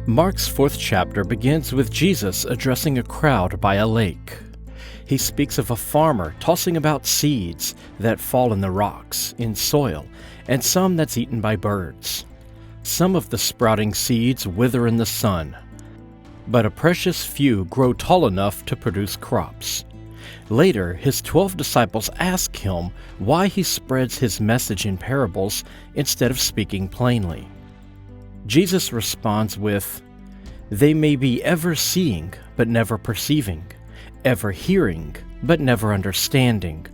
Mark's fourth chapter begins with Jesus addressing a crowd by a lake. He speaks of a farmer tossing about seeds that fall in the rocks, in soil, and some that's eaten by birds. Some of the sprouting seeds wither in the sun, but a precious few grow tall enough to produce crops. Later, his 12 disciples ask him why he spreads his message in parables instead of speaking plainly. Jesus responds with, "They may be ever seeing, but never perceiving, ever hearing, but never understanding.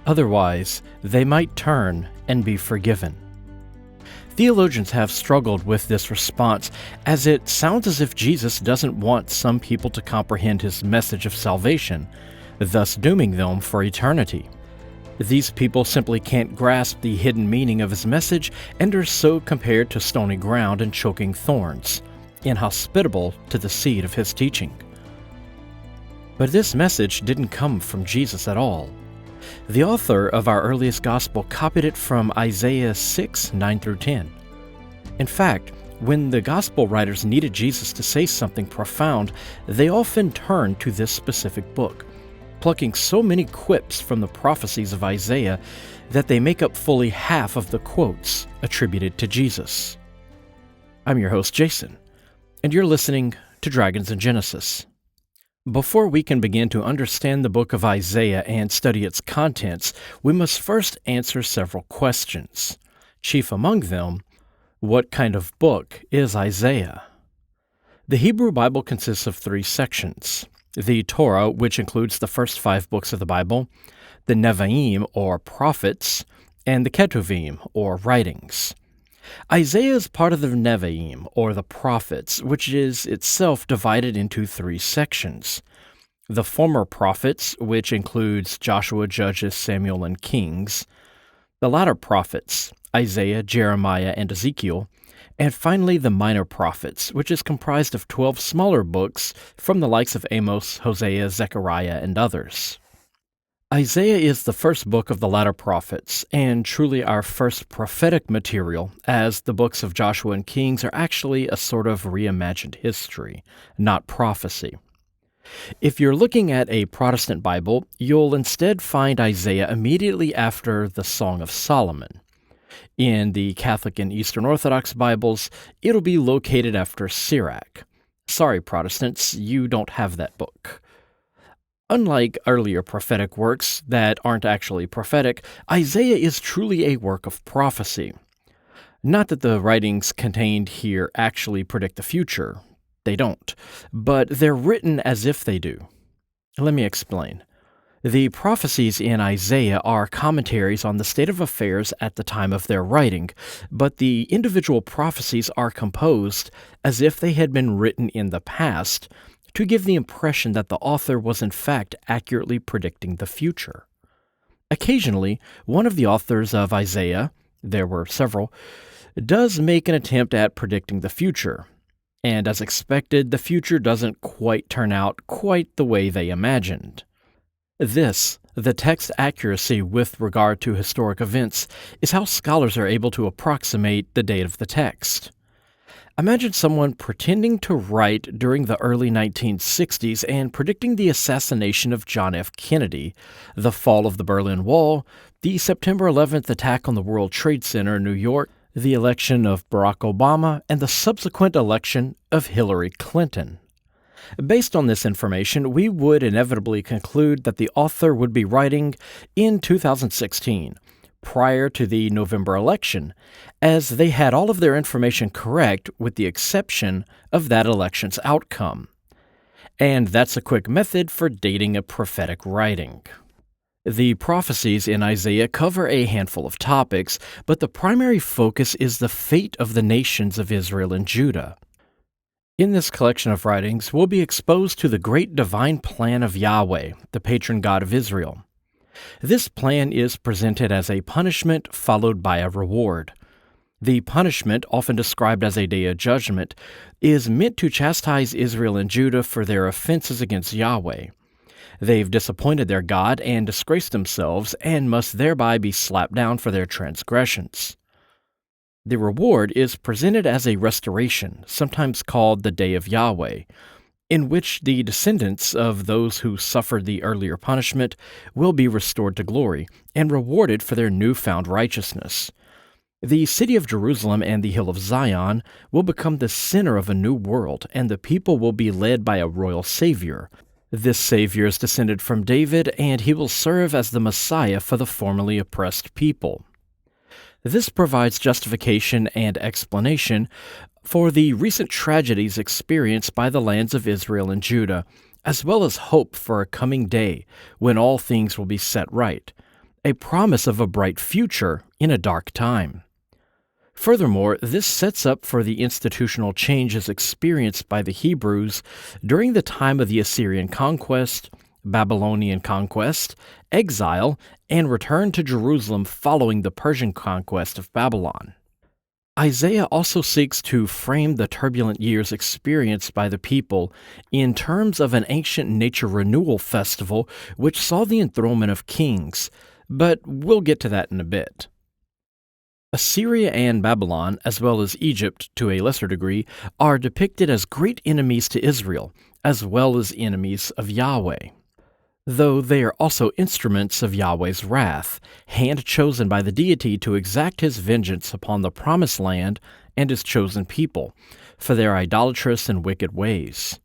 Otherwise, they might turn and be forgiven." Theologians have struggled with this response, as it sounds as if Jesus doesn't want some people to comprehend his message of salvation, thus dooming them for eternity. These people simply can't grasp the hidden meaning of his message and are so compared to stony ground and choking thorns, inhospitable to the seed of his teaching. But this message didn't come from Jesus at all. The author of our earliest gospel copied it from Isaiah 6, 9 through 10. In fact, when the gospel writers needed Jesus to say something profound, they often turned to this specific book, plucking so many quips from the prophecies of Isaiah that they make up fully half of the quotes attributed to Jesus. I'm your host, Jason, and you're listening to Dragons in Genesis. Before we can begin to understand the book of Isaiah and study its contents, we must first answer several questions. Chief among them, what kind of book is Isaiah? The Hebrew Bible consists of 3 sections: the Torah, which includes the first 5 books of the Bible, the Nevi'im, or prophets, and the Ketuvim, or writings. Isaiah is part of the Nevi'im, or the prophets, which is itself divided into 3 sections. The former prophets, which includes Joshua, Judges, Samuel, and Kings. The latter prophets, Isaiah, Jeremiah, and Ezekiel. And finally, the minor prophets, which is comprised of 12 smaller books from the likes of Amos, Hosea, Zechariah, and others. Isaiah is the first book of the latter prophets, and truly our first prophetic material, as the books of Joshua and Kings are actually a sort of reimagined history, not prophecy. If you're looking at a Protestant Bible, you'll instead find Isaiah immediately after the Song of Solomon. In the Catholic and Eastern Orthodox Bibles, it'll be located after Sirach. Sorry, Protestants, you don't have that book. Unlike earlier prophetic works that aren't actually prophetic, Isaiah is truly a work of prophecy. Not that the writings contained here actually predict the future. They don't. But they're written as if they do. Let me explain. The prophecies in Isaiah are commentaries on the state of affairs at the time of their writing, but the individual prophecies are composed as if they had been written in the past to give the impression that the author was in fact accurately predicting the future. Occasionally, one of the authors of Isaiah, there were several, does make an attempt at predicting the future, and as expected, the future doesn't quite turn out quite the way they imagined. This, the text accuracy with regard to historic events, is how scholars are able to approximate the date of the text. Imagine someone pretending to write during the early 1960s and predicting the assassination of John F. Kennedy, the fall of the Berlin Wall, the September 11th attack on the World Trade Center in New York, the election of Barack Obama, and the subsequent election of Hillary Clinton. Based on this information, we would inevitably conclude that the author would be writing in 2016, prior to the November election, as they had all of their information correct with the exception of that election's outcome. And that's a quick method for dating a prophetic writing. The prophecies in Isaiah cover a handful of topics, but the primary focus is the fate of the nations of Israel and Judah. In this collection of writings, we'll be exposed to the great divine plan of Yahweh, the patron God of Israel. This plan is presented as a punishment followed by a reward. The punishment, often described as a day of judgment, is meant to chastise Israel and Judah for their offenses against Yahweh. They've disappointed their God and disgraced themselves, and must thereby be slapped down for their transgressions. The reward is presented as a restoration, sometimes called the Day of Yahweh, in which the descendants of those who suffered the earlier punishment will be restored to glory and rewarded for their newfound righteousness. The city of Jerusalem and the hill of Zion will become the center of a new world, and the people will be led by a royal Savior. This Savior is descended from David, and he will serve as the Messiah for the formerly oppressed people. This provides justification and explanation for the recent tragedies experienced by the lands of Israel and Judah, as well as hope for a coming day when all things will be set right, a promise of a bright future in a dark time. Furthermore, this sets up for the institutional changes experienced by the Hebrews during the time of the Assyrian conquest, Babylonian conquest, exile, and return to Jerusalem following the Persian conquest of Babylon. Isaiah also seeks to frame the turbulent years experienced by the people in terms of an ancient nature renewal festival which saw the enthronement of kings, but we'll get to that in a bit. Assyria and Babylon, as well as Egypt to a lesser degree, are depicted as great enemies to Israel, as well as enemies of Yahweh. Though they are also instruments of Yahweh's wrath, hand-chosen by the deity to exact his vengeance upon the Promised Land and his chosen people, for their idolatrous and wicked ways.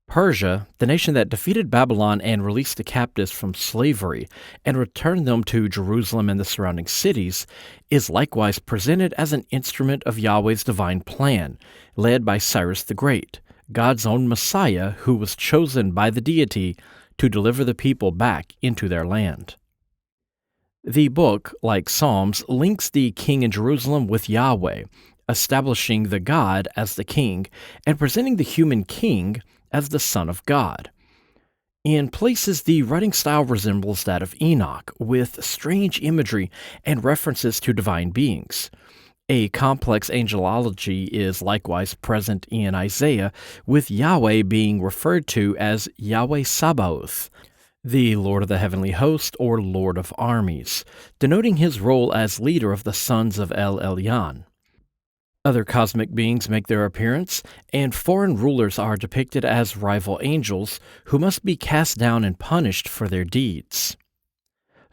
Persia, the nation that defeated Babylon and released the captives from slavery and returned them to Jerusalem and the surrounding cities, is likewise presented as an instrument of Yahweh's divine plan, led by Cyrus the Great, God's own Messiah who was chosen by the deity to deliver the people back into their land. The book, like Psalms, links the king in Jerusalem with Yahweh, establishing the God as the king and presenting the human king as the Son of God. In places, the writing style resembles that of Enoch, with strange imagery and references to divine beings. A complex angelology is likewise present in Isaiah, with Yahweh being referred to as Yahweh Sabaoth, the Lord of the heavenly host or Lord of armies, denoting his role as leader of the sons of El Elyon. Other cosmic beings make their appearance, and foreign rulers are depicted as rival angels who must be cast down and punished for their deeds.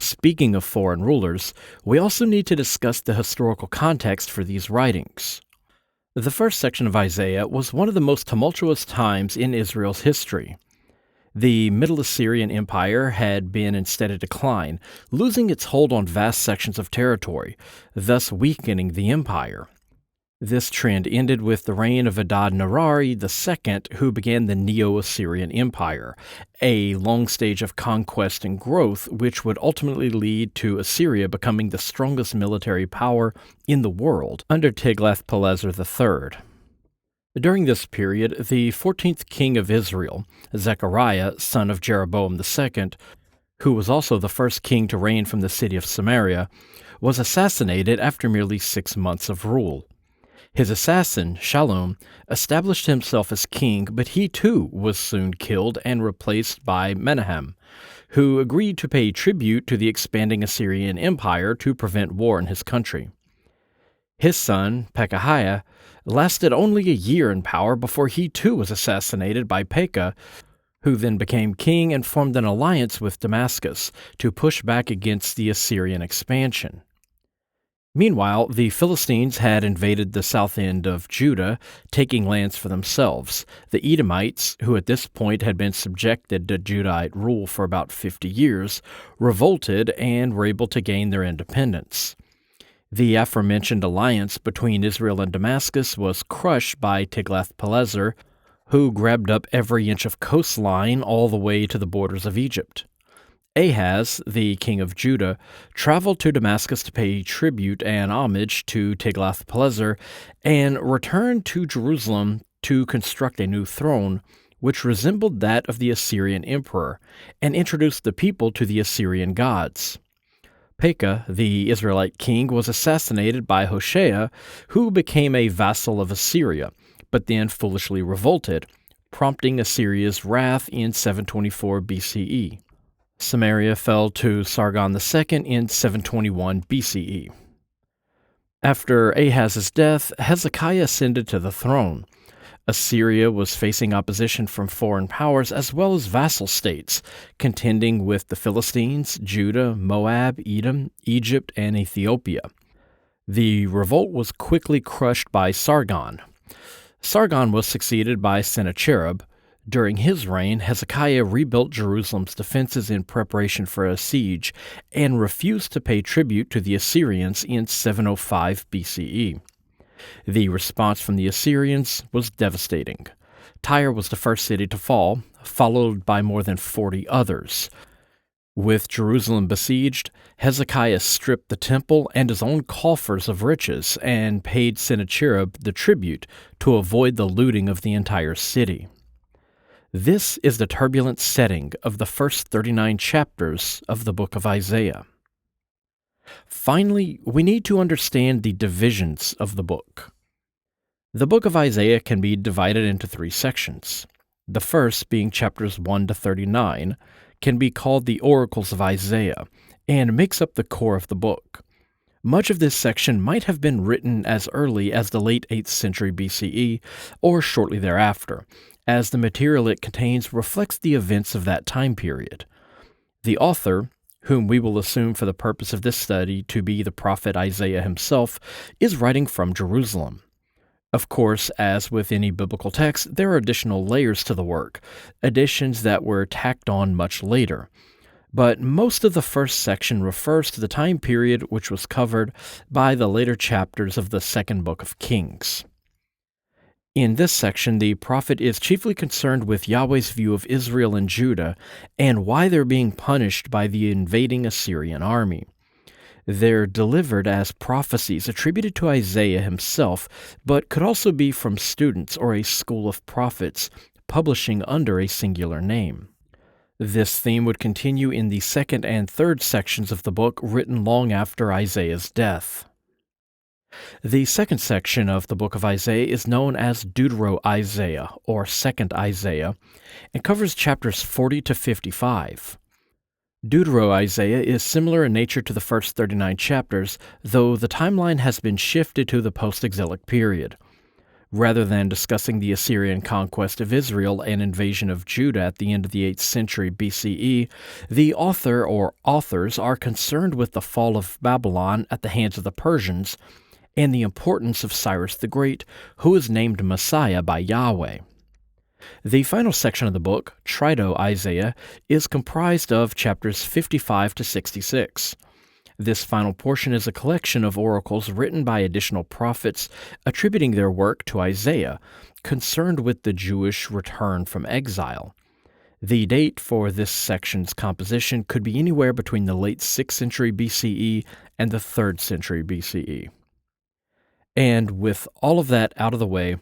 Speaking of foreign rulers, we also need to discuss the historical context for these writings. The first section of Isaiah was one of the most tumultuous times in Israel's history. The Middle Assyrian Empire had been in steady decline, losing its hold on vast sections of territory, thus weakening the empire. This trend ended with the reign of Adad-Nirari II, who began the Neo-Assyrian Empire, a long stage of conquest and growth which would ultimately lead to Assyria becoming the strongest military power in the world under Tiglath-Pileser III. During this period, the 14th king of Israel, Zechariah, son of Jeroboam II, who was also the first king to reign from the city of Samaria, was assassinated after merely 6 months of rule. His assassin, Shallum, established himself as king, but he too was soon killed and replaced by Menahem, who agreed to pay tribute to the expanding Assyrian Empire to prevent war in his country. His son, Pekahiah, lasted only a year in power before he too was assassinated by Pekah, who then became king and formed an alliance with Damascus to push back against the Assyrian expansion. Meanwhile, the Philistines had invaded the south end of Judah, taking lands for themselves. The Edomites, who at this point had been subjected to Judahite rule for about 50 years, revolted and were able to gain their independence. The aforementioned alliance between Israel and Damascus was crushed by Tiglath-Pileser, who grabbed up every inch of coastline all the way to the borders of Egypt. Ahaz, the king of Judah, traveled to Damascus to pay tribute and homage to Tiglath-Pileser and returned to Jerusalem to construct a new throne, which resembled that of the Assyrian emperor, and introduced the people to the Assyrian gods. Pekah, the Israelite king, was assassinated by Hoshea, who became a vassal of Assyria, but then foolishly revolted, prompting Assyria's wrath in 724 BCE. Samaria fell to Sargon II in 721 BCE. After Ahaz's death, Hezekiah ascended to the throne. Assyria was facing opposition from foreign powers as well as vassal states, contending with the Philistines, Judah, Moab, Edom, Egypt, and Ethiopia. The revolt was quickly crushed by Sargon. Sargon was succeeded by Sennacherib. During his reign, Hezekiah rebuilt Jerusalem's defenses in preparation for a siege and refused to pay tribute to the Assyrians in 705 BCE. The response from the Assyrians was devastating. Tyre was the first city to fall, followed by more than 40 others. With Jerusalem besieged, Hezekiah stripped the temple and his own coffers of riches and paid Sennacherib the tribute to avoid the looting of the entire city. This is the turbulent setting of the first 39 chapters of the book of Isaiah. Finally, we need to understand the divisions of the book. The book of Isaiah can be divided into 3 sections. The first, being chapters 1 to 39, can be called the Oracles of Isaiah, and makes up the core of the book. Much of this section might have been written as early as the late 8th century BCE, or shortly thereafter, as the material it contains reflects the events of that time period. The author, whom we will assume for the purpose of this study to be the prophet Isaiah himself, is writing from Jerusalem. Of course, as with any biblical text, there are additional layers to the work, additions that were tacked on much later. But most of the first section refers to the time period which was covered by the later chapters of the second book of Kings. In this section, the prophet is chiefly concerned with Yahweh's view of Israel and Judah and why they're being punished by the invading Assyrian army. They're delivered as prophecies attributed to Isaiah himself, but could also be from students or a school of prophets, publishing under a singular name. This theme would continue in the second and third sections of the book, written long after Isaiah's death. The second section of the book of Isaiah is known as Deutero-Isaiah, or Second Isaiah, and covers chapters 40 to 55. Deutero-Isaiah is similar in nature to the first 39 chapters, though the timeline has been shifted to the post-exilic period. Rather than discussing the Assyrian conquest of Israel and invasion of Judah at the end of the 8th century BCE, the author or authors are concerned with the fall of Babylon at the hands of the Persians and the importance of Cyrus the Great, who is named Messiah by Yahweh. The final section of the book, Trito-Isaiah, is comprised of chapters 55 to 66. This final portion is a collection of oracles written by additional prophets attributing their work to Isaiah, concerned with the Jewish return from exile. The date for this section's composition could be anywhere between the late 6th century BCE and the 3rd century BCE. And with all of that out of the way,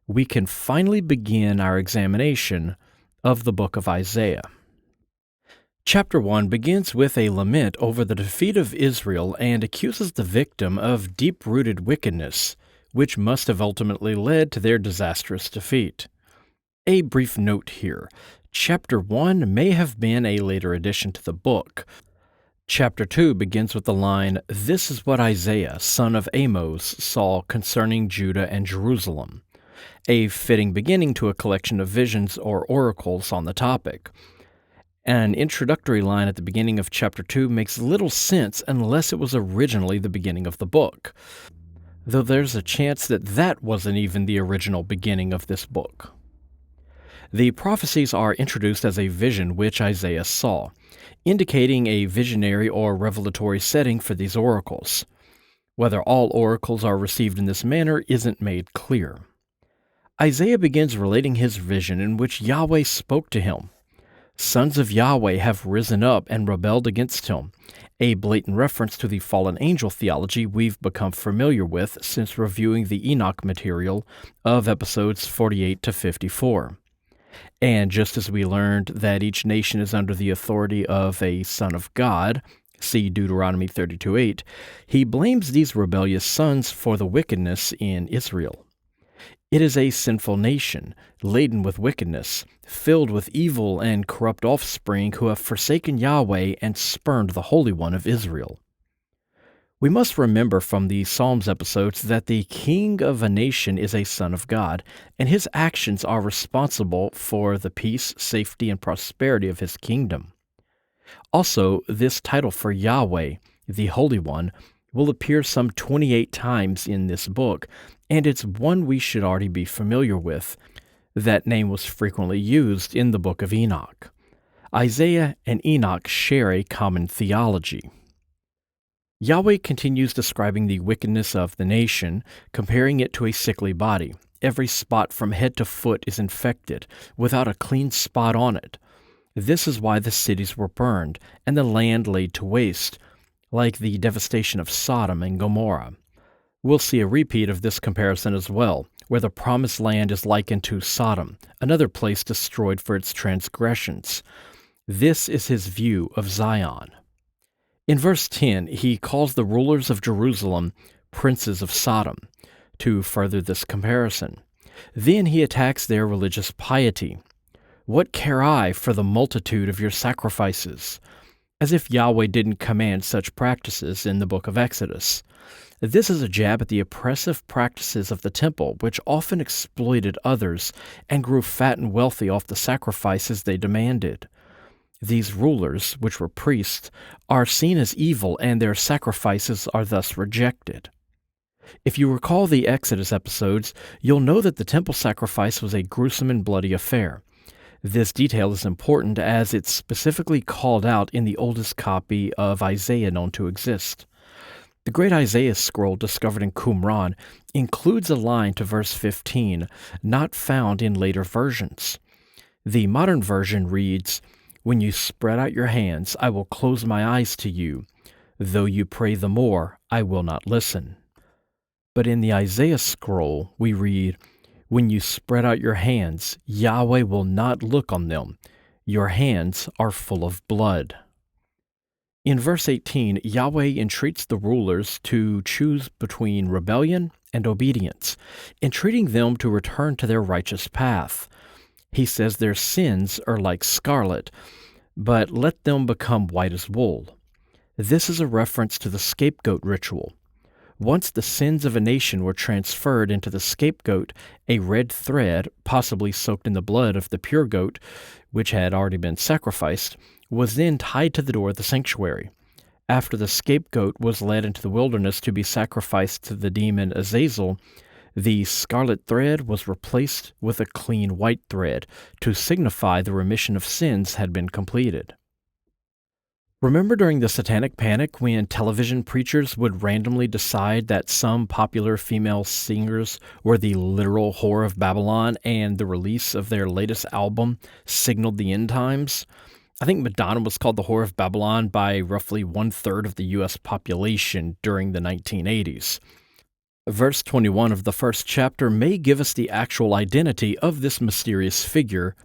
we can finally begin our examination of the book of Isaiah. Chapter 1 begins with a lament over the defeat of Israel and accuses the victim of deep-rooted wickedness, which must have ultimately led to their disastrous defeat. A brief note here. Chapter 1 may have been a later addition to the book. Chapter 2 begins with the line, "This is what Isaiah, son of Amos, saw concerning Judah and Jerusalem," a fitting beginning to a collection of visions or oracles on the topic. An introductory line at the beginning of chapter 2 makes little sense unless it was originally the beginning of the book, though there's a chance that that wasn't even the original beginning of this book. The prophecies are introduced as a vision which Isaiah saw, indicating a visionary or revelatory setting for these oracles. Whether all oracles are received in this manner isn't made clear. Isaiah begins relating his vision in which Yahweh spoke to him. Sons of Yahweh have risen up and rebelled against him, a blatant reference to the fallen angel theology we've become familiar with since reviewing the Enoch material of episodes 48 to 54. And just as we learned that each nation is under the authority of a son of God, see Deuteronomy 32:8, he blames these rebellious sons for the wickedness in Israel. It is a sinful nation, laden with wickedness, filled with evil and corrupt offspring who have forsaken Yahweh and spurned the Holy One of Israel. We must remember from the Psalms episodes that the king of a nation is a son of God, and his actions are responsible for the peace, safety, and prosperity of his kingdom. Also, this title for Yahweh, the Holy One, will appear some 28 times in this book, and it's one we should already be familiar with. That name was frequently used in the book of Enoch. Isaiah and Enoch share a common theology. Yahweh continues describing the wickedness of the nation, comparing it to a sickly body. Every spot from head to foot is infected, without a clean spot on it. This is why the cities were burned, and the land laid to waste, like the devastation of Sodom and Gomorrah. We'll see a repeat of this comparison as well, where the promised land is likened to Sodom, another place destroyed for its transgressions. This is his view of Zion. In verse 10, he calls the rulers of Jerusalem princes of Sodom, to further this comparison. Then he attacks their religious piety. What care I for the multitude of your sacrifices? As if Yahweh didn't command such practices in the book of Exodus. This is a jab at the oppressive practices of the temple, which often exploited others and grew fat and wealthy off the sacrifices they demanded. These rulers, which were priests, are seen as evil, and their sacrifices are thus rejected. If you recall the Exodus episodes, you'll know that the temple sacrifice was a gruesome and bloody affair. This detail is important as it's specifically called out in the oldest copy of Isaiah known to exist. The Great Isaiah scroll discovered in Qumran includes a line to verse 15, not found in later versions. The modern version reads, "When you spread out your hands, I will close my eyes to you. Though you pray the more, I will not listen." But in the Isaiah scroll, we read, "When you spread out your hands, Yahweh will not look on them. Your hands are full of blood." In verse 18, Yahweh entreats the rulers to choose between rebellion and obedience, entreating them to return to their righteous path. He says their sins are like scarlet, but let them become white as wool. This is a reference to the scapegoat ritual. Once the sins of a nation were transferred into the scapegoat, a red thread, possibly soaked in the blood of the pure goat, which had already been sacrificed, was then tied to the door of the sanctuary. After the scapegoat was led into the wilderness to be sacrificed to the demon Azazel, the scarlet thread was replaced with a clean white thread to signify the remission of sins had been completed. Remember during the Satanic Panic when television preachers would randomly decide that some popular female singers were the literal whore of Babylon and the release of their latest album signaled the end times? I think Madonna was called the whore of Babylon by roughly 1/3 of the U.S. population during the 1980s. Verse 21 of the first chapter may give us the actual identity of this mysterious figure.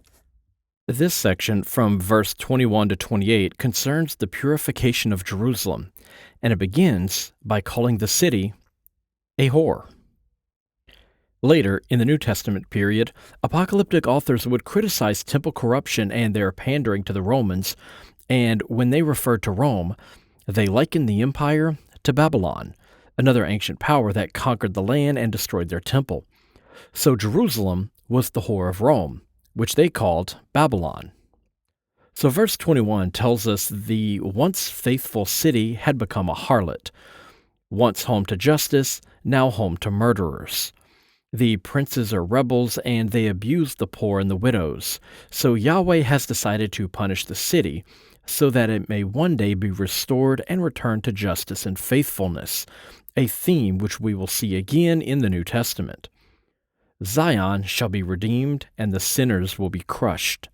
This section, from verse 21 to 28, concerns the purification of Jerusalem, and it begins by calling the city a whore. Later, in the New Testament period, apocalyptic authors would criticize temple corruption and their pandering to the Romans, and when they referred to Rome, they likened the empire to Babylon, another ancient power that conquered the land and destroyed their temple. So Jerusalem was the whore of Rome, which they called Babylon. So verse 21 tells us the once faithful city had become a harlot, once home to justice, now home to murderers. The princes are rebels, and they abuse the poor and the widows. So Yahweh has decided to punish the city, so that it may one day be restored and return to justice and faithfulness, a theme which we will see again in the New Testament. Zion shall be redeemed, and the sinners will be crushed.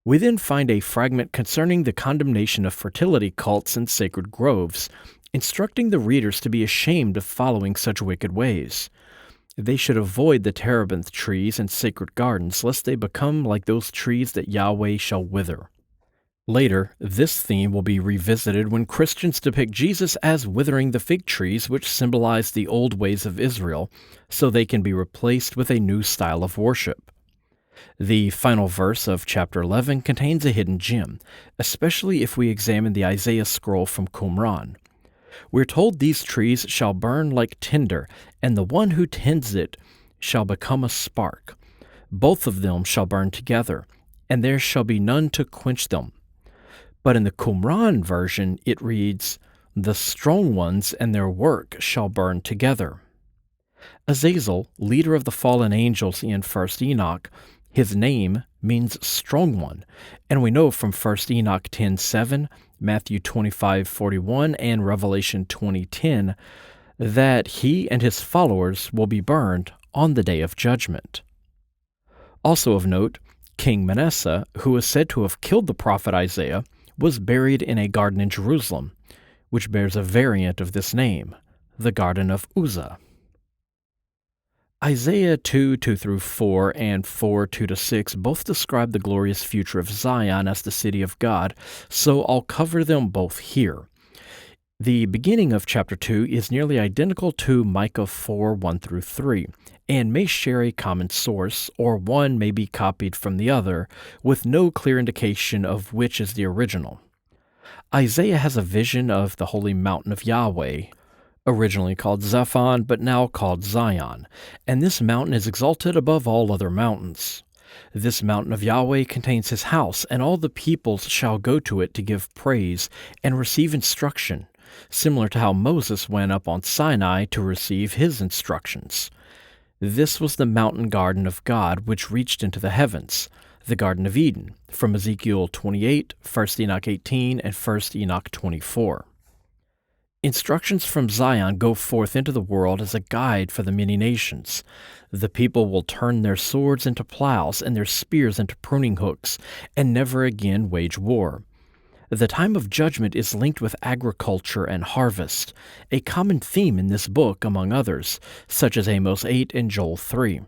We then find a fragment concerning the condemnation of fertility cults and sacred groves, instructing the readers to be ashamed of following such wicked ways. They should avoid the terebinth trees and sacred gardens, lest they become like those trees that Yahweh shall wither. Later, this theme will be revisited when Christians depict Jesus as withering the fig trees which symbolize the old ways of Israel, so they can be replaced with a new style of worship. The final verse of chapter 11 contains a hidden gem, especially if we examine the Isaiah scroll from Qumran. We're told these trees shall burn like tinder, and the one who tends it shall become a spark. Both of them shall burn together, and there shall be none to quench them. But in the Qumran version, it reads, the strong ones and their work shall burn together. Azazel, leader of the fallen angels in 1 Enoch, his name means strong one, and we know from 1 Enoch 10:7, Matthew 25:41, and Revelation 20:10 that he and his followers will be burned on the day of judgment. Also of note, King Manasseh, who is said to have killed the prophet Isaiah, was buried in a garden in Jerusalem, which bears a variant of this name, the Garden of Uzzah. Isaiah 2:2-4, and 4:2-6 both describe the glorious future of Zion as the city of God, so I'll cover them both here. The beginning of chapter 2 is nearly identical to Micah 4:1-3, and may share a common source, or one may be copied from the other, with no clear indication of which is the original. Isaiah has a vision of the holy mountain of Yahweh, originally called Zaphon, but now called Zion, and this mountain is exalted above all other mountains. This mountain of Yahweh contains his house, and all the peoples shall go to it to give praise and receive instruction, similar to how Moses went up on Sinai to receive his instructions. This was the mountain garden of God which reached into the heavens, the Garden of Eden, from Ezekiel 28, 1 Enoch 18, and 1 Enoch 24. Instructions from Zion go forth into the world as a guide for the many nations. The people will turn their swords into plows and their spears into pruning hooks, and never again wage war. The time of judgment is linked with agriculture and harvest, a common theme in this book, among others, such as Amos 8 and Joel 3.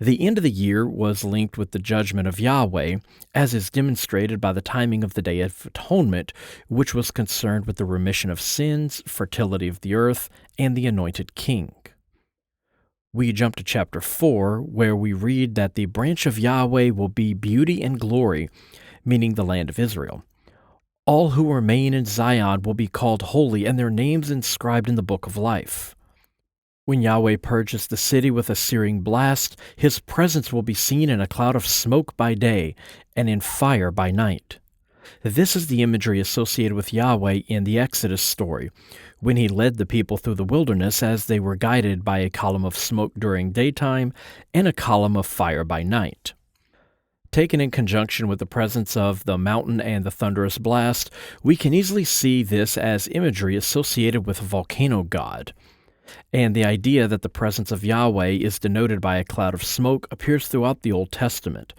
The end of the year was linked with the judgment of Yahweh, as is demonstrated by the timing of the Day of Atonement, which was concerned with the remission of sins, fertility of the earth, and the anointed king. We jump to chapter 4, where we read that the branch of Yahweh will be beauty and glory, meaning the land of Israel. All who remain in Zion will be called holy, and their names inscribed in the book of life. When Yahweh purges the city with a searing blast, his presence will be seen in a cloud of smoke by day and in fire by night. This is the imagery associated with Yahweh in the Exodus story, when he led the people through the wilderness as they were guided by a column of smoke during daytime and a column of fire by night. Taken in conjunction with the presence of the mountain and the thunderous blast, we can easily see this as imagery associated with a volcano god. And the idea that the presence of Yahweh is denoted by a cloud of smoke appears throughout the Old Testament,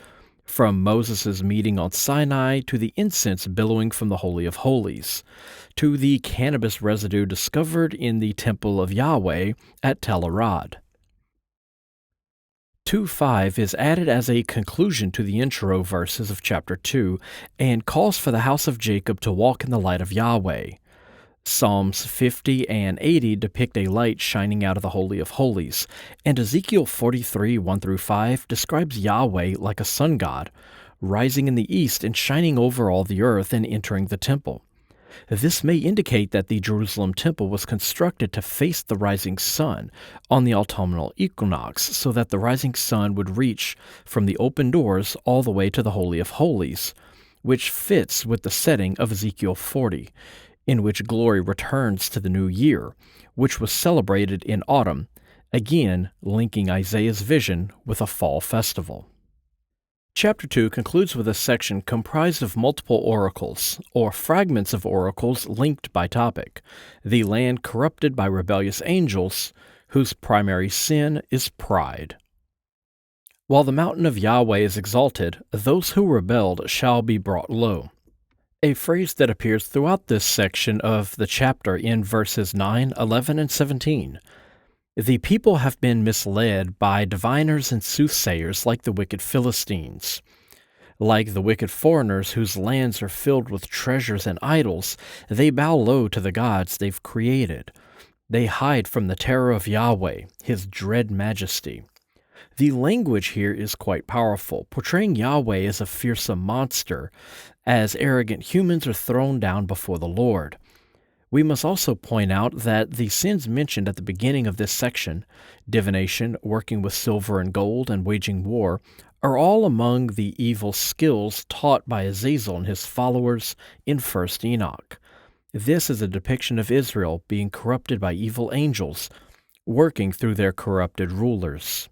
from Moses' meeting on Sinai to the incense billowing from the Holy of Holies, to the cannabis residue discovered in the temple of Yahweh at Tel Arad. 2:5 is added as a conclusion to the intro verses of chapter 2 and calls for the house of Jacob to walk in the light of Yahweh. Psalms 50 and 80 depict a light shining out of the Holy of Holies, and Ezekiel 43, 1-5 describes Yahweh like a sun god, rising in the east and shining over all the earth and entering the temple. This may indicate that the Jerusalem temple was constructed to face the rising sun on the autumnal equinox, so that the rising sun would reach from the open doors all the way to the Holy of Holies, which fits with the setting of Ezekiel 40, in which glory returns to the new year, which was celebrated in autumn, again linking Isaiah's vision with a fall festival. Chapter 2 concludes with a section comprised of multiple oracles, or fragments of oracles linked by topic, the land corrupted by rebellious angels, whose primary sin is pride. While the mountain of Yahweh is exalted, those who rebelled shall be brought low. A phrase that appears throughout this section of the chapter in verses 9, 11, and 17. The people have been misled by diviners and soothsayers like the wicked Philistines. Like the wicked foreigners whose lands are filled with treasures and idols, they bow low to the gods they've created. They hide from the terror of Yahweh, his dread majesty. The language here is quite powerful, portraying Yahweh as a fearsome monster, as arrogant humans are thrown down before the Lord. We must also point out that the sins mentioned at the beginning of this section, divination, working with silver and gold, and waging war, are all among the evil skills taught by Azazel and his followers in 1st Enoch. This is a depiction of Israel being corrupted by evil angels, working through their corrupted rulers.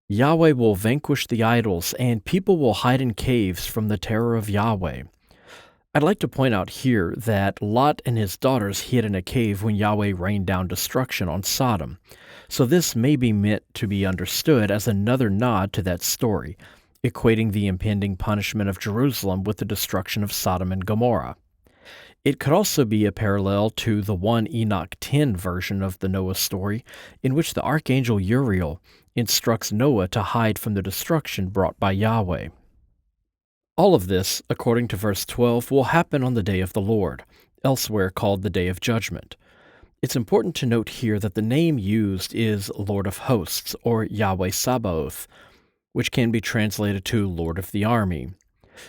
Yahweh will vanquish the idols, and people will hide in caves from the terror of Yahweh. I'd like to point out here that Lot and his daughters hid in a cave when Yahweh rained down destruction on Sodom, so this may be meant to be understood as another nod to that story, equating the impending punishment of Jerusalem with the destruction of Sodom and Gomorrah. It could also be a parallel to the 1 Enoch 10 version of the Noah story, in which the archangel Uriel instructs Noah to hide from the destruction brought by Yahweh. All of this, according to verse 12, will happen on the day of the Lord, elsewhere called the Day of Judgment. It's important to note here that the name used is Lord of Hosts, or Yahweh Sabaoth, which can be translated to Lord of the Army.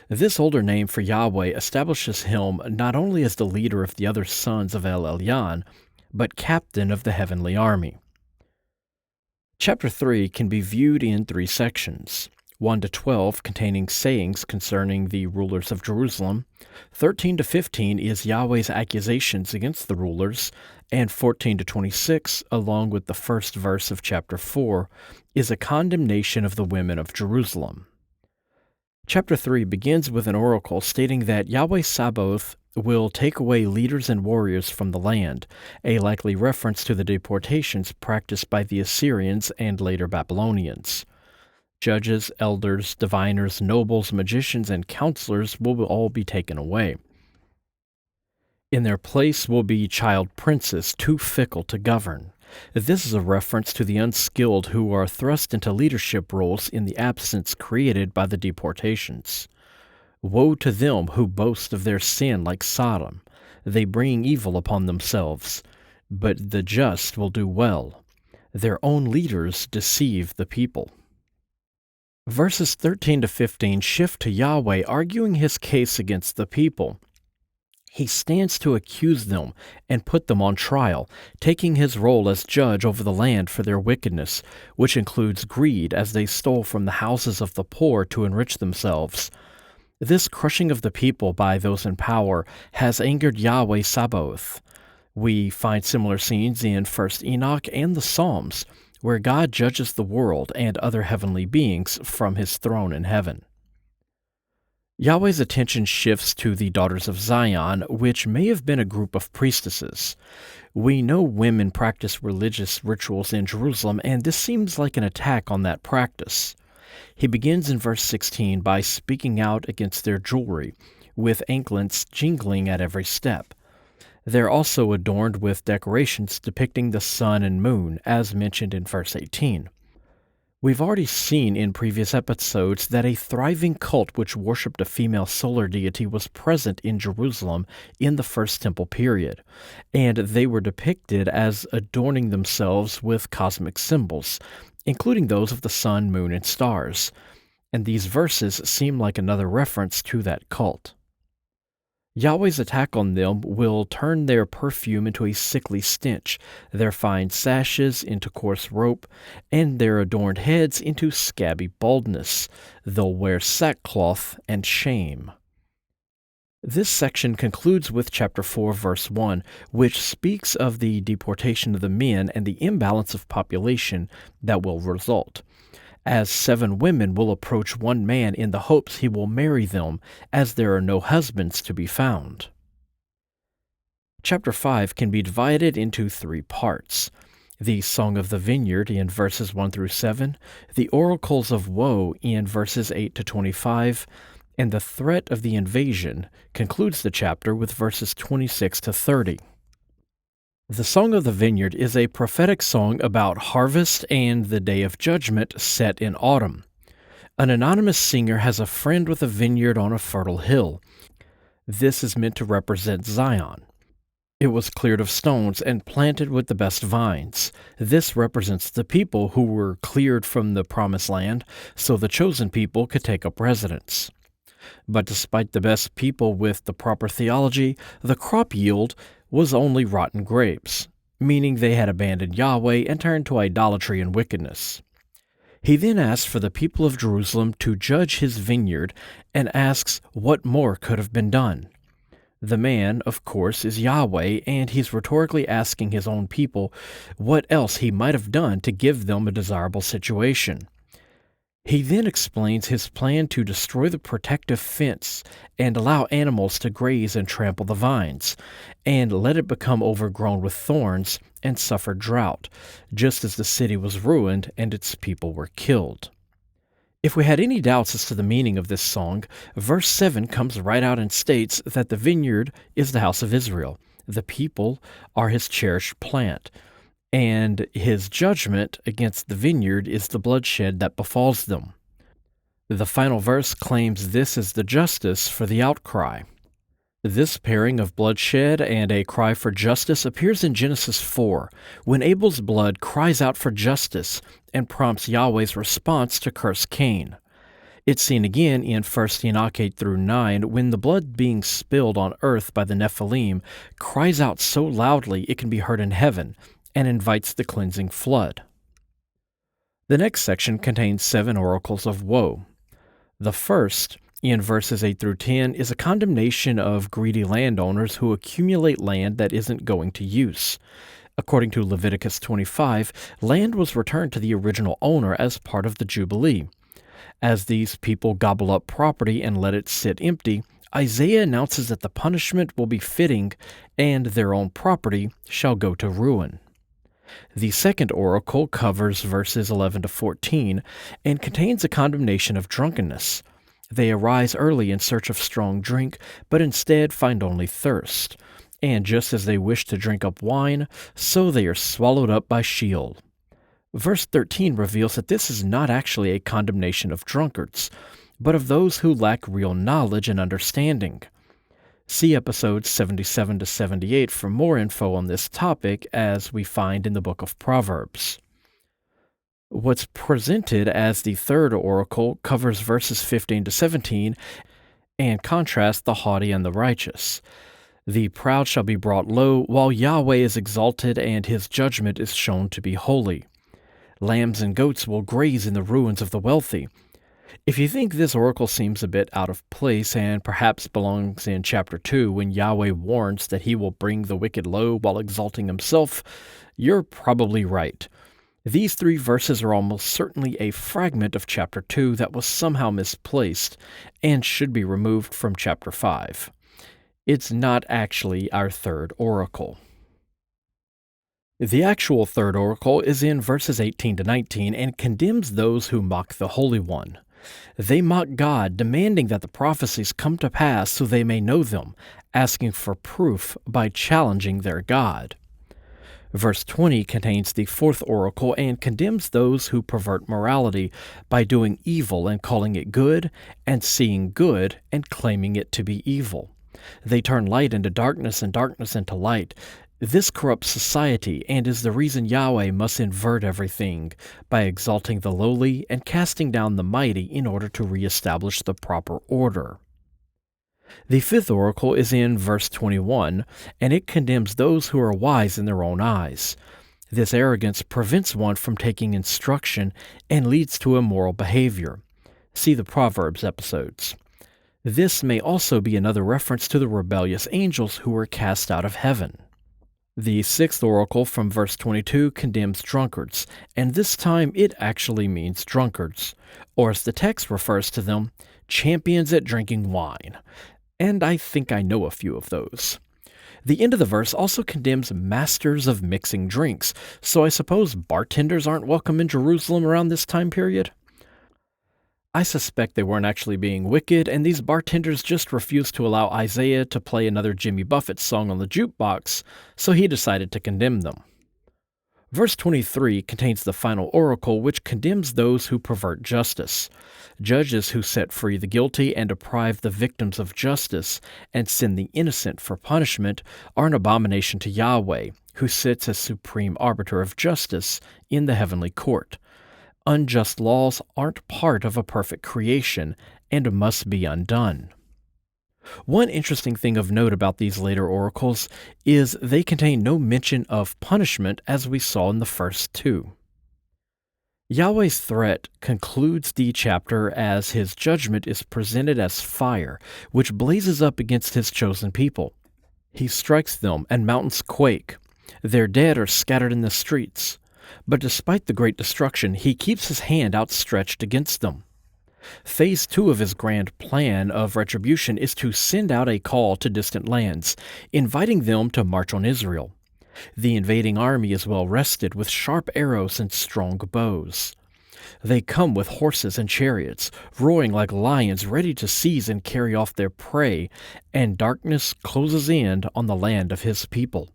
This older name for Yahweh establishes him not only as the leader of the other sons of El Elyon, but captain of the heavenly army. Chapter 3 can be viewed in 3 sections. 1 to 12 containing sayings concerning the rulers of Jerusalem, 13 to 15 is Yahweh's accusations against the rulers, and 14 to 26, along with the first verse of chapter 4, is a condemnation of the women of Jerusalem. Chapter 3 begins with an oracle stating that Yahweh Sabaoth will take away leaders and warriors from the land, a likely reference to the deportations practiced by the Assyrians and later Babylonians. Judges, elders, diviners, nobles, magicians, and counselors will all be taken away. In their place will be child princes too fickle to govern. This is a reference to the unskilled who are thrust into leadership roles in the absence created by the deportations. Woe to them who boast of their sin like Sodom, they bring evil upon themselves. But the just will do well. Their own leaders deceive the people. Verses 13 to 15 shift to Yahweh arguing his case against the people. He stands to accuse them and put them on trial, taking his role as judge over the land for their wickedness, which includes greed as they stole from the houses of the poor to enrich themselves. This crushing of the people by those in power has angered Yahweh Sabaoth. We find similar scenes in 1st Enoch and the Psalms, where God judges the world and other heavenly beings from his throne in heaven. Yahweh's attention shifts to the daughters of Zion, which may have been a group of priestesses. We know women practice religious rituals in Jerusalem, and this seems like an attack on that practice. He begins in verse 16 by speaking out against their jewelry, with anklets jingling at every step. They're also adorned with decorations depicting the sun and moon, as mentioned in verse 18. We've already seen in previous episodes that a thriving cult which worshipped a female solar deity was present in Jerusalem in the First Temple period, and they were depicted as adorning themselves with cosmic symbols, including those of the sun, moon, and stars. And these verses seem like another reference to that cult. Yahweh's attack on them will turn their perfume into a sickly stench, their fine sashes into coarse rope, and their adorned heads into scabby baldness. They'll wear sackcloth and shame. This section concludes with chapter 4, verse 1, which speaks of the deportation of the men and the imbalance of population that will result, as 7 women will approach one man in the hopes he will marry them, as there are no husbands to be found. Chapter 5 can be divided into 3 parts. The Song of the Vineyard in verses 1 through 7, the Oracles of Woe in verses 8 to 25, and the threat of the invasion concludes the chapter with verses 26 to 30. The Song of the Vineyard is a prophetic song about harvest and the day of judgment set in autumn. An anonymous singer has a friend with a vineyard on a fertile hill. This is meant to represent Zion. It was cleared of stones and planted with the best vines. This represents the people who were cleared from the promised land, so the chosen people could take up residence. But despite the best people with the proper theology, the crop yield was only rotten grapes, meaning they had abandoned Yahweh and turned to idolatry and wickedness. He then asks for the people of Jerusalem to judge his vineyard and asks what more could have been done. The man, of course, is Yahweh, and he's rhetorically asking his own people what else he might have done to give them a desirable situation. He then explains his plan to destroy the protective fence and allow animals to graze and trample the vines, and let it become overgrown with thorns and suffer drought, just as the city was ruined and its people were killed. If we had any doubts as to the meaning of this song, verse 7 comes right out and states that the vineyard is the house of Israel, the people are his cherished plant, and his judgment against the vineyard is the bloodshed that befalls them. The final verse claims this is the justice for the outcry. This pairing of bloodshed and a cry for justice appears in Genesis 4, when Abel's blood cries out for justice and prompts Yahweh's response to curse Cain. It's seen again in 1 Enoch 8-9, when the blood being spilled on earth by the Nephilim cries out so loudly it can be heard in heaven, and invites the cleansing flood. The next section contains 7 oracles of woe. The first, in verses 8-10, is a condemnation of greedy landowners who accumulate land that isn't going to use. According to Leviticus 25, land was returned to the original owner as part of the Jubilee. As these people gobble up property and let it sit empty, Isaiah announces that the punishment will be fitting and their own property shall go to ruin. The second oracle covers verses 11-14 and contains a condemnation of drunkenness. They arise early in search of strong drink, but instead find only thirst. And just as they wish to drink up wine, so they are swallowed up by Sheol. Verse 13 reveals that this is not actually a condemnation of drunkards, but of those who lack real knowledge and understanding. See episodes 77-78 for more info on this topic, as we find in the book of Proverbs. What's presented as the third oracle covers verses 15-17 and contrasts the haughty and the righteous. The proud shall be brought low, while Yahweh is exalted and his judgment is shown to be holy. Lambs and goats will graze in the ruins of the wealthy. If you think this oracle seems a bit out of place and perhaps belongs in chapter 2 when Yahweh warns that he will bring the wicked low while exalting himself, you're probably right. These 3 verses are almost certainly a fragment of chapter 2 that was somehow misplaced and should be removed from chapter 5. It's not actually our third oracle. The actual third oracle is in verses 18-19 and condemns those who mock the Holy One. They mock God, demanding that the prophecies come to pass so they may know them, asking for proof by challenging their God. Verse 20 contains the fourth oracle and condemns those who pervert morality by doing evil and calling it good, and seeing good and claiming it to be evil. They turn light into darkness and darkness into light. This corrupts society and is the reason Yahweh must invert everything by exalting the lowly and casting down the mighty in order to reestablish the proper order. The fifth oracle is in verse 21, and it condemns those who are wise in their own eyes. This arrogance prevents one from taking instruction and leads to immoral behavior. See the Proverbs episodes. This may also be another reference to the rebellious angels who were cast out of heaven. The sixth oracle from verse 22 condemns drunkards, and this time it actually means drunkards, or as the text refers to them, champions at drinking wine. And I think I know a few of those. The end of the verse also condemns masters of mixing drinks, so I suppose bartenders aren't welcome in Jerusalem around this time period? I suspect they weren't actually being wicked, and these bartenders just refused to allow Isaiah to play another Jimmy Buffett song on the jukebox, so he decided to condemn them. Verse 23 contains the final oracle, which condemns those who pervert justice. Judges who set free the guilty and deprive the victims of justice and send the innocent for punishment are an abomination to Yahweh, who sits as supreme arbiter of justice in the heavenly court. Unjust laws aren't part of a perfect creation and must be undone. One interesting thing of note about these later oracles is they contain no mention of punishment as we saw in the first two. Yahweh's threat concludes the chapter as his judgment is presented as fire, which blazes up against his chosen people. He strikes them, and mountains quake. Their dead are scattered in the streets. But despite the great destruction, he keeps his hand outstretched against them. Phase 2 of his grand plan of retribution is to send out a call to distant lands, inviting them to march on Israel. The invading army is well rested with sharp arrows and strong bows. They come with horses and chariots, roaring like lions ready to seize and carry off their prey, and darkness closes in on the land of his people.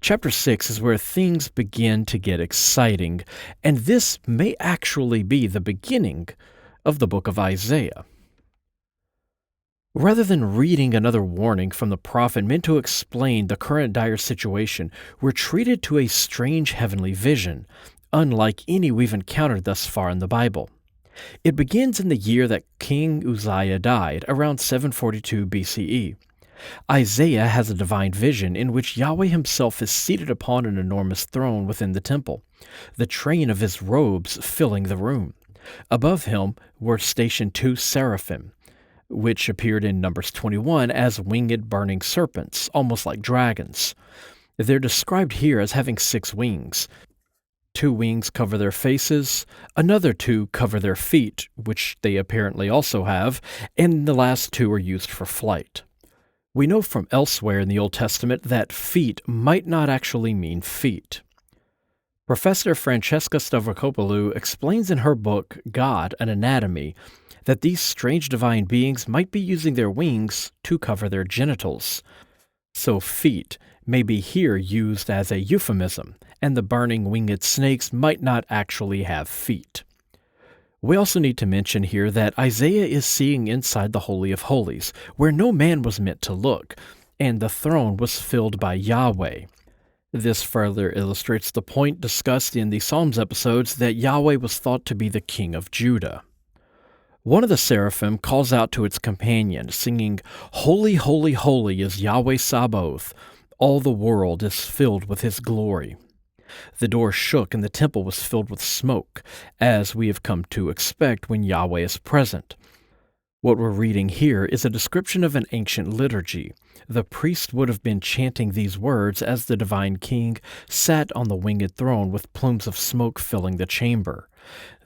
Chapter 6 is where things begin to get exciting, and this may actually be the beginning of the book of Isaiah. Rather than reading another warning from the prophet meant to explain the current dire situation, we're treated to a strange heavenly vision, unlike any we've encountered thus far in the Bible. It begins in the year that King Uzziah died, around 742 BCE. Isaiah has a divine vision in which Yahweh himself is seated upon an enormous throne within the temple, the train of his robes filling the room. Above him were stationed two seraphim, which appeared in Numbers 21 as winged burning serpents, almost like dragons. They're described here as having 6 wings. 2 wings cover their faces, another 2 cover their feet, which they apparently also have, and the last 2 are used for flight. We know from elsewhere in the Old Testament that feet might not actually mean feet. Professor Francesca Stavrakopoulou explains in her book, God, an Anatomy, that these strange divine beings might be using their wings to cover their genitals. So feet may be here used as a euphemism, and the burning winged snakes might not actually have feet. We also need to mention here that Isaiah is seeing inside the Holy of Holies, where no man was meant to look, and the throne was filled by Yahweh. This further illustrates the point discussed in the Psalms episodes that Yahweh was thought to be the king of Judah. One of the seraphim calls out to its companion, singing, "Holy, holy, holy is Yahweh Sabaoth. All the world is filled with his glory." The door shook and the temple was filled with smoke, as we have come to expect when Yahweh is present. What we're reading here is a description of an ancient liturgy. The priest would have been chanting these words as the divine king sat on the winged throne with plumes of smoke filling the chamber.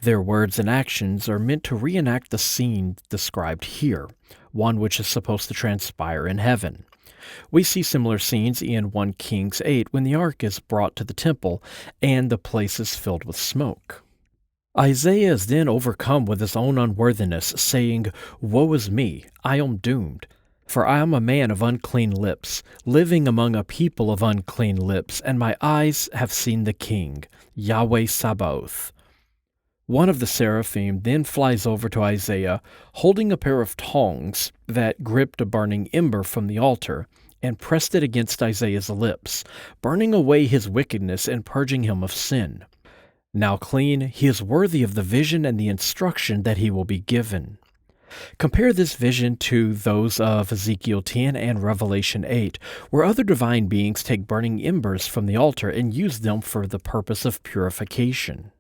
Their words and actions are meant to reenact the scene described here, one which is supposed to transpire in heaven. We see similar scenes in 1 Kings 8 when the ark is brought to the temple and the place is filled with smoke. Isaiah is then overcome with his own unworthiness, saying, "Woe is me, I am doomed, for I am a man of unclean lips, living among a people of unclean lips, and my eyes have seen the King, Yahweh Sabaoth." One of the seraphim then flies over to Isaiah, holding a pair of tongs that gripped a burning ember from the altar and pressed it against Isaiah's lips, burning away his wickedness and purging him of sin. Now clean, he is worthy of the vision and the instruction that he will be given. Compare this vision to those of Ezekiel 10 and Revelation 8, where other divine beings take burning embers from the altar and use them for the purpose of purification.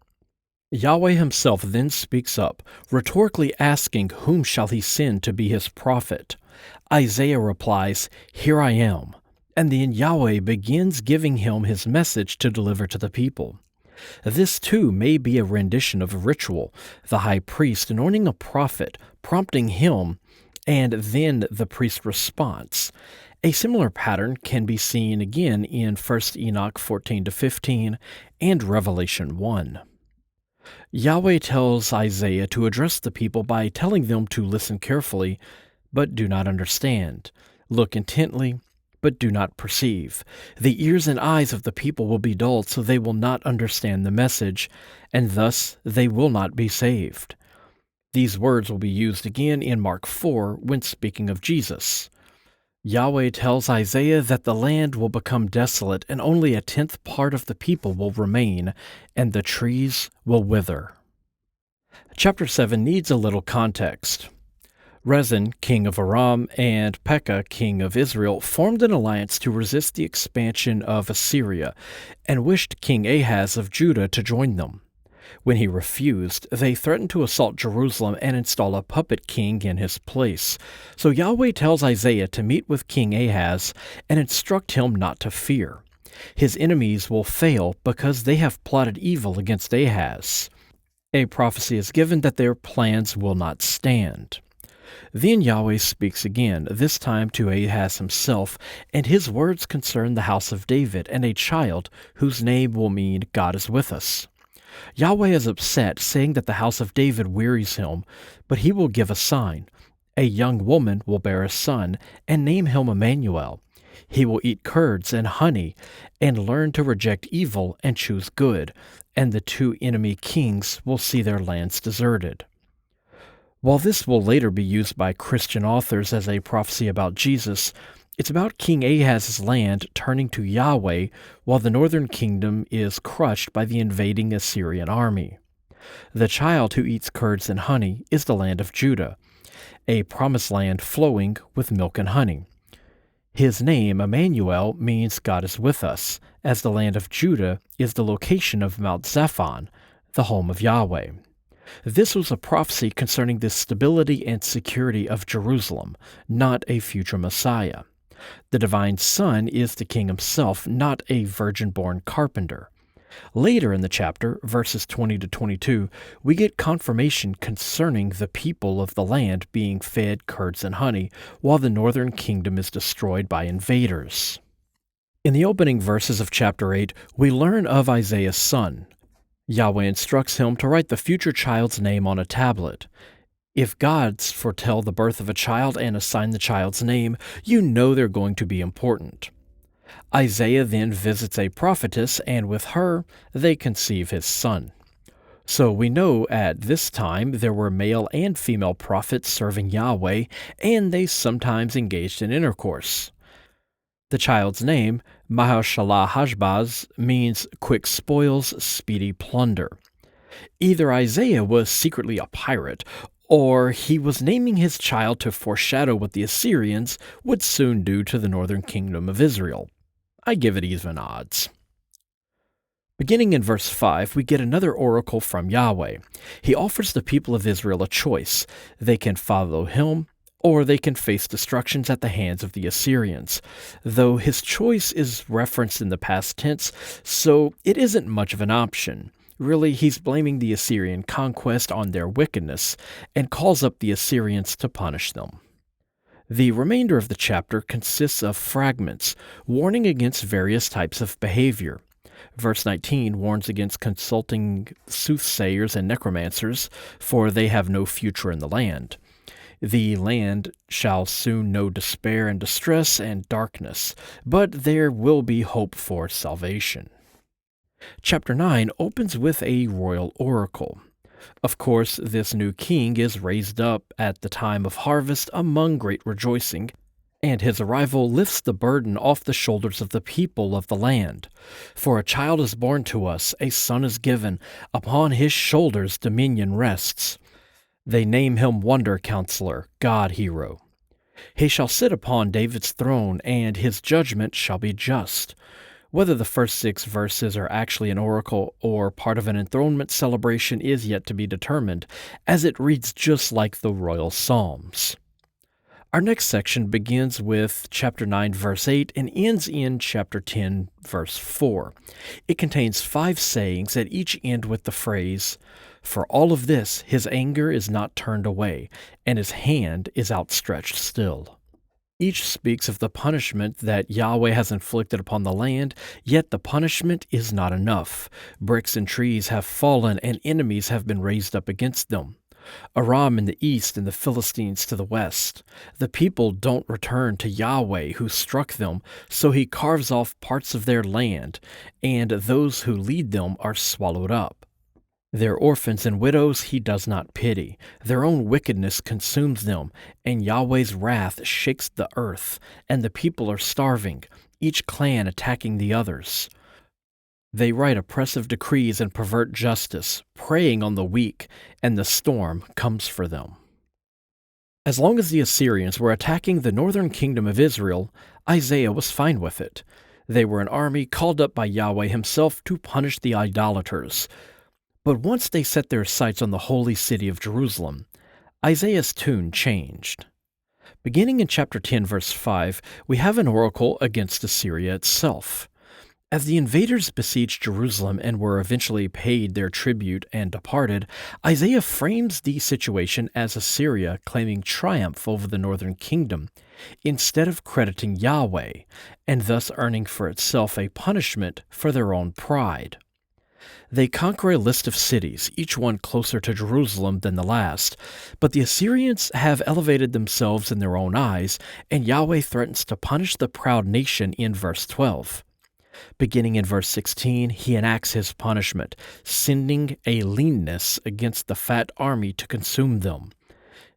Yahweh himself then speaks up, rhetorically asking whom shall he send to be his prophet. Isaiah replies, "Here I am," and then Yahweh begins giving him his message to deliver to the people. This too may be a rendition of a ritual, the high priest anointing a prophet, prompting him, and then the priest's response. A similar pattern can be seen again in 1 Enoch 14-15 and Revelation 1. Yahweh tells Isaiah to address the people by telling them to listen carefully, but do not understand, look intently, but do not perceive. The ears and eyes of the people will be dulled, so they will not understand the message, and thus they will not be saved. These words will be used again in Mark 4 when speaking of Jesus. Yahweh tells Isaiah that the land will become desolate and only 1/10 part of the people will remain, and the trees will wither. Chapter 7 needs a little context. Rezin, king of Aram, and Pekah, king of Israel, formed an alliance to resist the expansion of Assyria and wished King Ahaz of Judah to join them. When he refused, they threatened to assault Jerusalem and install a puppet king in his place. So Yahweh tells Isaiah to meet with King Ahaz and instruct him not to fear. His enemies will fail because they have plotted evil against Ahaz. A prophecy is given that their plans will not stand. Then Yahweh speaks again, this time to Ahaz himself, and his words concern the house of David and a child whose name will mean God is with us. Yahweh is upset, saying that the house of David wearies him, but he will give a sign. A young woman will bear a son, and name him Emmanuel. He will eat curds and honey, and learn to reject evil and choose good, and the two enemy kings will see their lands deserted. While this will later be used by Christian authors as a prophecy about Jesus, it's about King Ahaz's land turning to Yahweh while the northern kingdom is crushed by the invading Assyrian army. The child who eats curds and honey is the land of Judah, a promised land flowing with milk and honey. His name, Emmanuel, means God is with us, as the land of Judah is the location of Mount Zaphon, the home of Yahweh. This was a prophecy concerning the stability and security of Jerusalem, not a future Messiah. The divine Son is the king himself, not a virgin-born carpenter. Later in the chapter, verses 20 to 22, we get confirmation concerning the people of the land being fed curds and honey, while the northern kingdom is destroyed by invaders. In the opening verses of chapter 8, we learn of Isaiah's son. Yahweh instructs him to write the future child's name on a tablet. If gods foretell the birth of a child and assign the child's name, you know they're going to be important. Isaiah then visits a prophetess, and with her, they conceive his son. So we know at this time there were male and female prophets serving Yahweh, and they sometimes engaged in intercourse. The child's name, Mahashalah-Hashbaz, means quick spoils, speedy plunder. Either Isaiah was secretly a pirate, or he was naming his child to foreshadow what the Assyrians would soon do to the northern kingdom of Israel. I give it even odds. Beginning in verse 5, we get another oracle from Yahweh. He offers the people of Israel a choice. They can follow him, or they can face destructions at the hands of the Assyrians, though his choice is referenced in the past tense, so it isn't much of an option. Really, he's blaming the Assyrian conquest on their wickedness and calls up the Assyrians to punish them. The remainder of the chapter consists of fragments, warning against various types of behavior. Verse 19 warns against consulting soothsayers and necromancers, for they have no future in the land. The land shall soon know despair and distress and darkness, but there will be hope for salvation. Chapter 9 opens with a royal oracle. Of course, this new king is raised up at the time of harvest among great rejoicing, and his arrival lifts the burden off the shoulders of the people of the land. For a child is born to us, a son is given, upon his shoulders dominion rests. They name him Wonder Counselor, God Hero. He shall sit upon David's throne, and his judgment shall be just. Whether the first 6 verses are actually an oracle or part of an enthronement celebration is yet to be determined, as it reads just like the royal psalms. Our next section begins with chapter 9, verse 8, and ends in chapter 10, verse 4. It contains 5 sayings that each end with the phrase, "For all of this his anger is not turned away, and his hand is outstretched still." Each speaks of the punishment that Yahweh has inflicted upon the land, yet the punishment is not enough. Bricks and trees have fallen, and enemies have been raised up against them. Aram in the east and the Philistines to the west. The people don't return to Yahweh who struck them, so he carves off parts of their land, and those who lead them are swallowed up. Their orphans and widows he does not pity. Their own wickedness consumes them, and Yahweh's wrath shakes the earth, and the people are starving, each clan attacking the others. They write oppressive decrees and pervert justice, preying on the weak, and the storm comes for them. As long as the Assyrians were attacking the northern kingdom of Israel, Isaiah was fine with it. They were an army called up by Yahweh himself to punish the idolaters. But once they set their sights on the holy city of Jerusalem, Isaiah's tune changed. Beginning in chapter 10, verse 5, we have an oracle against Assyria itself. As the invaders besieged Jerusalem and were eventually paid their tribute and departed, Isaiah frames the situation as Assyria claiming triumph over the northern kingdom, instead of crediting Yahweh, and thus earning for itself a punishment for their own pride. They conquer a list of cities, each one closer to Jerusalem than the last, but the Assyrians have elevated themselves in their own eyes, and Yahweh threatens to punish the proud nation in verse 12. Beginning in verse 16, he enacts his punishment, sending a leanness against the fat army to consume them.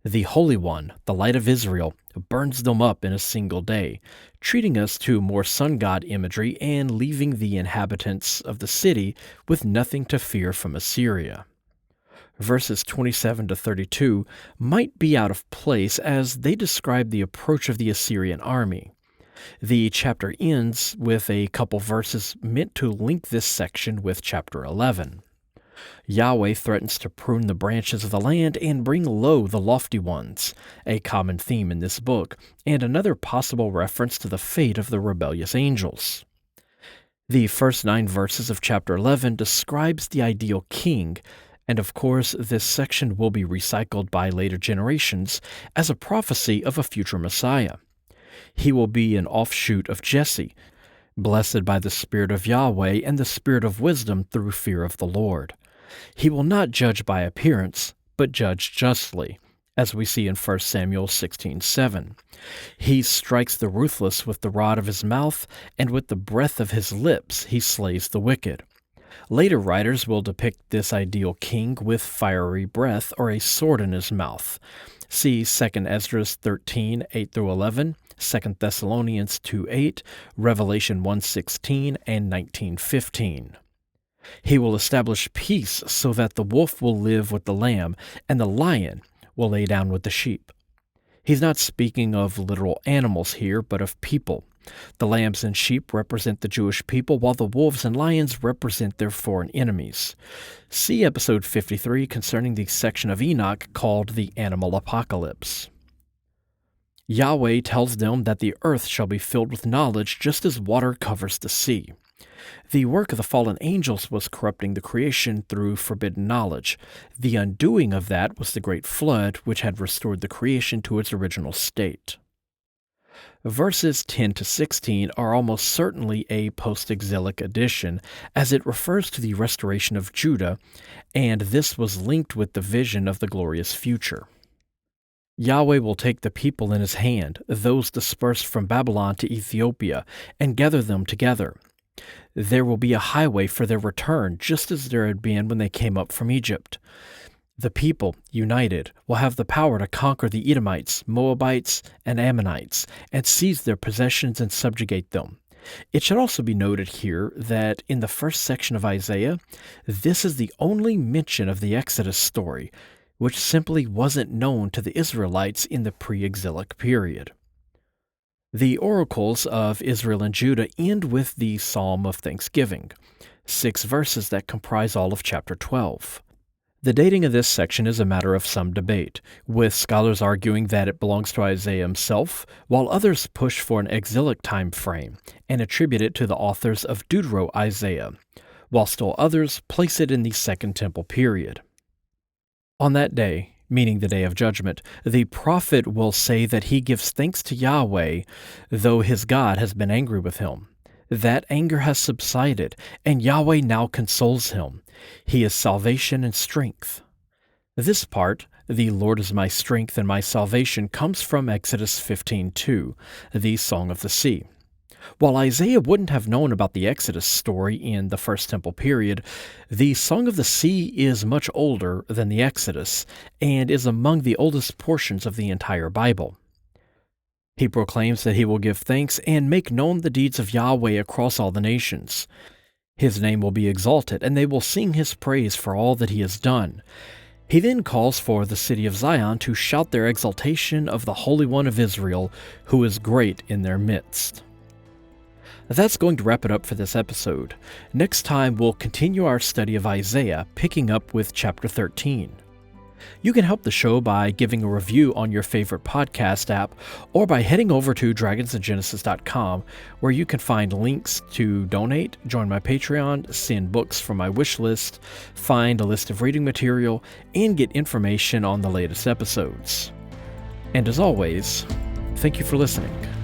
The Holy One, the Light of Israel, burns them up in a single day, treating us to more sun god imagery and leaving the inhabitants of the city with nothing to fear from Assyria. Verses 27 to 32 might be out of place as they describe the approach of the Assyrian army. The chapter ends with a couple verses meant to link this section with chapter 11. Yahweh threatens to prune the branches of the land and bring low the lofty ones, a common theme in this book, and another possible reference to the fate of the rebellious angels. The first 9 verses of chapter 11 describes the ideal king, and of course this section will be recycled by later generations as a prophecy of a future Messiah. He will be an offshoot of Jesse, blessed by the Spirit of Yahweh and the Spirit of wisdom through fear of the Lord. He will not judge by appearance, but judge justly, as we see in 1 Samuel 16:7. He strikes the ruthless with the rod of his mouth, and with the breath of his lips he slays the wicked. Later writers will depict this ideal king with fiery breath or a sword in his mouth. See 2 Ezra 13:8-11, 2 Thessalonians 2:8, Revelation 1:16, and 19:15. He will establish peace so that the wolf will live with the lamb, and the lion will lay down with the sheep. He's not speaking of literal animals here, but of people. The lambs and sheep represent the Jewish people, while the wolves and lions represent their foreign enemies. See episode 53 concerning the section of Enoch called the Animal Apocalypse. Yahweh tells them that the earth shall be filled with knowledge just as water covers the sea. The work of the fallen angels was corrupting the creation through forbidden knowledge. The undoing of that was the great flood, which had restored the creation to its original state. Verses 10 to 16 are almost certainly a post-exilic addition, as it refers to the restoration of Judah, and this was linked with the vision of the glorious future. Yahweh will take the people in his hand, those dispersed from Babylon to Ethiopia, and gather them together. There will be a highway for their return, just as there had been when they came up from Egypt. The people, united, will have the power to conquer the Edomites, Moabites, and Ammonites, and seize their possessions and subjugate them. It should also be noted here that in the first section of Isaiah, this is the only mention of the Exodus story, which simply wasn't known to the Israelites in the pre-exilic period. The oracles of Israel and Judah end with the Psalm of Thanksgiving, 6 verses that comprise all of chapter 12. The dating of this section is a matter of some debate, with scholars arguing that it belongs to Isaiah himself, while others push for an exilic time frame and attribute it to the authors of Deutero-Isaiah, while still others place it in the Second Temple period. On that day, meaning the day of judgment, the prophet will say that he gives thanks to Yahweh, though his God has been angry with him. That anger has subsided, and Yahweh now consoles him. He is salvation and strength. This part, "The Lord is my strength and my salvation," comes from Exodus 15:2, the Song of the Sea. While Isaiah wouldn't have known about the Exodus story in the First Temple period, the Song of the Sea is much older than the Exodus, and is among the oldest portions of the entire Bible. He proclaims that he will give thanks and make known the deeds of Yahweh across all the nations. His name will be exalted, and they will sing his praise for all that he has done. He then calls for the city of Zion to shout their exaltation of the Holy One of Israel, who is great in their midst. That's going to wrap it up for this episode. Next time, we'll continue our study of Isaiah, picking up with chapter 13. You can help the show by giving a review on your favorite podcast app or by heading over to dragonsandgenesis.com, where you can find links to donate, join my Patreon, send books from my wish list, find a list of reading material, and get information on the latest episodes. And as always, thank you for listening.